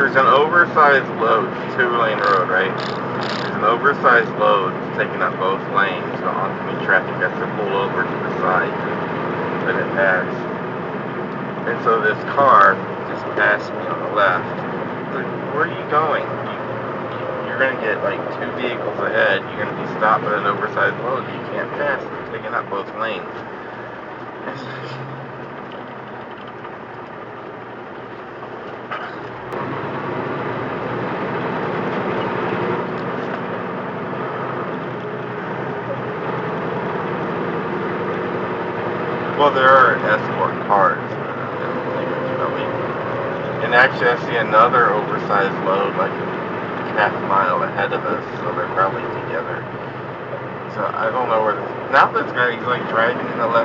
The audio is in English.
there's an oversized load, two-lane road, right? There's an oversized load taking up both lanes. The oncoming traffic has to pull over to the side to let it pass. And so this car just passed me on the left. Like, where are you going? You're going to get like two vehicles ahead. You're going to be stopped at an oversized load. You can't pass. They're taking up both lanes. Well, there are escort cars. And actually, I see another oversized load like a half mile ahead of us, so they're probably together. So I don't know where. Now this guy, he's like driving in the left